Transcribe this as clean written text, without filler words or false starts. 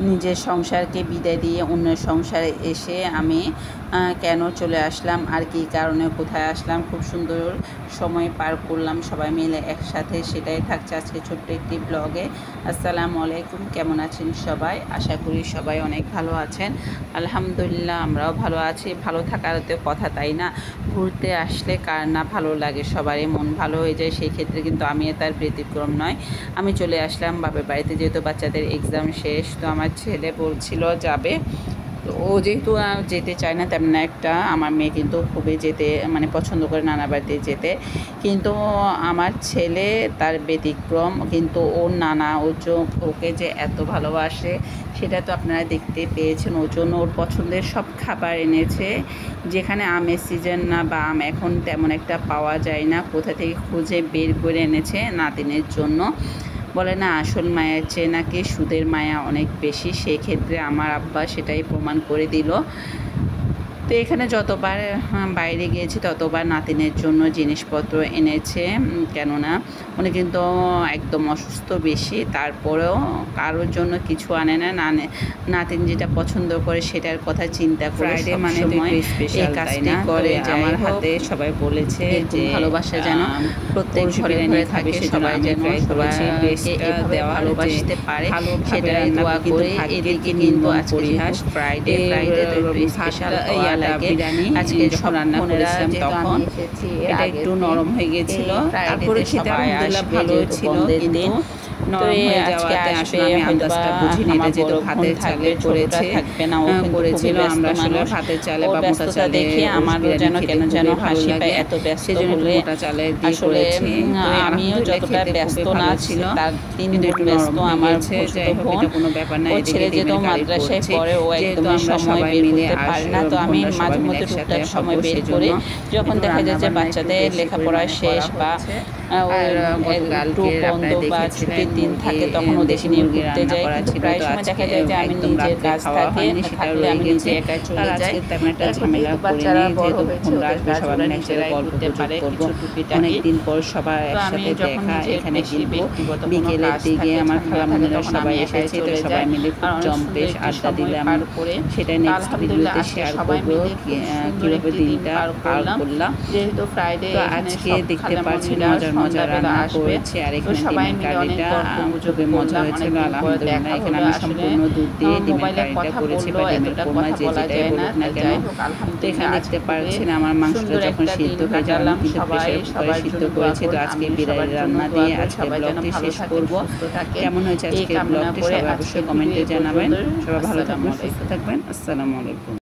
নিজের সংসারকে বিদায় দিয়ে অন্য সংসারে এসে আমি কেন চলে আসলাম আর কী কারণে কোথায় আসলাম, খুব সুন্দর সময় পার করলাম সবাই মিলে একসাথে, সেটাই থাকছে আজকে ছোট্ট একটি ব্লগে। আসসালামু আলাইকুম, কেমন আছেন সবাই? আশা করি সবাই অনেক ভালো আছেন। আলহামদুলিল্লাহ আমরাও ভালো আছি। ভালো থাকার তো কথা, তাই না? ঘুরতে আসলে কার না ভালো লাগে, সবারই মন ভালো হয়ে যায়, সেই ক্ষেত্রে কিন্তু আমি তার ব্যতিক্রম নয়। আমি চলে আসলাম বাপের বাড়িতে, যেহেতু বাচ্চাদের এক্সাম শেষ, তো আমার ছেলে বলছিল যাবে, তো ও যেহেতু যেতে চায় না তেমন একটা, আমার মেয়ে কিন্তু খুবই যেতে পছন্দ করে নানা বাড়িতে যেতে, কিন্তু আমার ছেলে তার ব্যতিক্রম। কিন্তু ওর নানা ওকে যে এত ভালোবাসে সেটা তো আপনারা দেখতে পেয়েছেন। ওর জন্য ওর পছন্দের সব খাবার এনেছে, যেখানে আমের সিজন না বা আম এখন তেমন একটা পাওয়া যায় না, কোথা থেকে খুঁজে বের করে এনেছে নাতিনের জন্য। বলে না, আসল মায়ের চেয়ে নাকি সুদের মায়া অনেক বেশি, সেই ক্ষেত্রে আমার আব্বা সেটাই প্রমাণ করে দিল। তো এখানে যতবার বাইরে গিয়েছি ততবার নাতিনের জন্য জিনিসপত্র এনেছে, কেননা উনি কিন্তু একদম অসুস্থ বেশি, তারপরেও কারোর জন্য কিছু আনে না, নাতিন যেটা পছন্দ করে সেটার কথা চিন্তা করে এই কাজটি করে। আমার হাতে সবাই বলেছে যে ভালোবাসা যেন প্রত্যেক ঘরে ঘরে থাকে, সবাই যেন সবাইকে ভালোবাসতে পারে, সেটাই দোয়া করে। এদিকে কিন্তু আজকে ফ্রাইডে তো স্পেশাল বিরিয়ানি আজকে সব রান্না করেছিলাম, তখন এটা একটু নরম হয়ে গেছিল, তারপরে খেতে আলহামদুলিল্লাহ ভালো ছিল, কিন্তু নরম হয়ে যাওয়াতে আসলে আমি আন্দাজটা বুঝিনি, এটা যেহেতু ভাতের চালে করেছিল, আমরা আসলে ভাতের চালে বা মোটা চালে দেখে আমার যেন কেন যেন হাসি পায়, এত ব্যস্ত হলে মোটা চালে দিয়ে করেছি। আমিও যতটা ব্যস্ত না ছিল তার 3 গুণ ব্যস্ত আমার ছোট বোন। কোনো ব্যাপার না, ছেলে যেহেতু মাদ্রাসায় পড়ে, ও একদমই সময় বের করতে পারে না, তো আমি মাঝে মধ্যে টুকটাক সময় বের করে, যখন দেখা যায় যে বাচ্চাদের লেখাপড়া শেষ বা একটু বন্ধ বা ছুটির দিন থাকে, তখন ওদেরকে নিয়ে ঘুরতে যাই। প্রায় সময় দেখা যায় যে আমি নিজের কাজ থাকলে আমি নিজে একা চলে যাই, বাচ্চারা বড় হয়েছে, সবাই নিজেরাই ঘুরতে পারে। অনেকদিন পর সবাই একসাথে দেখা, এখানে বিকেলের দিকে আমার খালামণিরা সবাই এসেছে, তো সবাই মিলে খুব জম্পেশ আড্ডা দিলাম, সেটা নেক্সট ভিডিওতে শেয়ার করবো কীভাবে দিনটা পার করলাম। যেহেতু ফ্রাইডে, তো আজকে দেখতে পাচ্ছেন মজার রান্না করেছি, আর এখানে ডিমের কারিটা খুবই মজা হয়েছিল আলহামদুলিল্লাহ। এখানে আমি সম্পূর্ণ দুধ দিয়ে ডিমের কারিটা করেছি, বা ডিমের কোরমা যে যেটাই বলুক না কেন। তো এখানে দেখতে পাচ্ছেন আমার মাংসটা যখন সিদ্ধ হয়ে যায়, আমি কিন্তু প্রেশার কুকারে সিদ্ধ করেছি। তো আজকে বিরিয়ানি রান্না দিয়ে আজকে ব্লগটি শেষ করব। কেমন হয়েছে আজকে ব্লগটি সবাই অবশ্যই কমেন্টে জানাবেন। সবাই ভালো থাকবেন, সুস্থ থাকবেন। আসসালামু আলাইকুম।